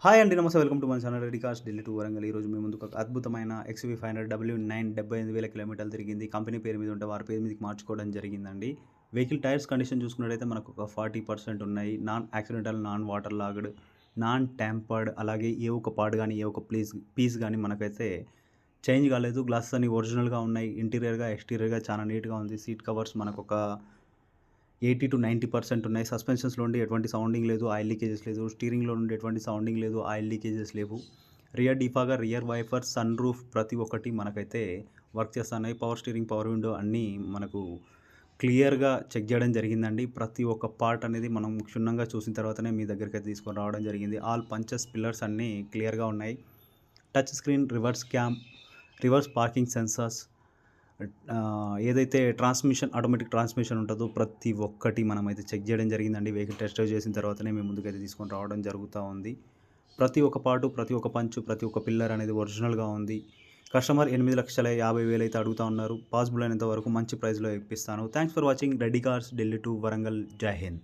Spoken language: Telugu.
హాయ్ అండి. నమస్తే. Welcome to my channel ready cars Delhi to Warangal. ఈరోజు మీ ముందుకు ఒక అద్భుతమైన XUV 500 W9 78,000 కిలోమీటర్లు తిరిగింది. కంపెనీ పేరు మీద ఉంటే వారి పేరు మీదకి మార్చుకోవడం జరిగిందండి. వెహికల్ టైర్స్ కండిషన్ చూసుకున్నట్టయితే మనకు ఒక 40% ఉన్నాయి. Non accidental, non water logged, non tampered, అలాగే ఏ ఒక్క పార్ట్ కానీ ఏ ఒక్క పీస్ కానీ మనకైతే చేంజ్ కాలేదు. గ్లాసెస్ అన్ని ఒరిజినల్గా ఉన్నాయి. ఇంటీరియర్గా ఎక్స్టీరియర్గా చాలా నీట్గా ఉంది. సీట్ కవర్స్ మనకు ఒక 80-90% ఉన్నాయి. సస్పెన్షన్స్లో నుండి ఎటువంటి సౌండింగ్ లేదు, ఆయిల్ లీకేజెస్ లేదు. స్టీరింగ్లో నుండి ఎటువంటి సౌండింగ్ లేదు, ఆయిల్ లీకేజెస్ లేవు. Rear defogger, rear wiper, sunroof ప్రతి ఒక్కటి మనకైతే వర్క్ చేస్తున్నాయి. పవర్ స్టీరింగ్, పవర్ విండో అన్నీ మనకు క్లియర్గా చెక్ చేయడం జరిగిందండి. ప్రతి ఒక్క పార్ట్ అనేది మనం క్షుణ్ణంగా చూసిన తర్వాతనే మీ దగ్గరికి అయితే తీసుకొని రావడం జరిగింది. ఆల్ పంచెస్, పిల్లర్స్ అన్నీ క్లియర్గా ఉన్నాయి. Touch screen, reverse cam, reverse parking sensors, ఏదైతే ఆటోమేటిక్ ట్రాన్స్మిషన్ ఉంటుందో ప్రతి ఒక్కటి మనమైతే చెక్ చేయడం జరిగిందండి. వెహికల్ టెస్ట్ డ్రైవ్ చేసిన తర్వాతనే మేము ముందుకైతే తీసుకొని రావడం జరుగుతూ ఉంది. ప్రతి ఒక్క పార్టు, ప్రతి ఒక్క పంచు, ప్రతి ఒక్క పిల్లర్ అనేది ఒరిజినల్గా ఉంది. కస్టమర్ 8,50,000 అయితే అడుగుతూ ఉన్నారు. పాసిబుల్ అయినంత వరకు మంచి ప్రైస్లో ఇప్పిస్తాను. Thanks for watching Reddy cars Delhi to Warangal. జై హింద్.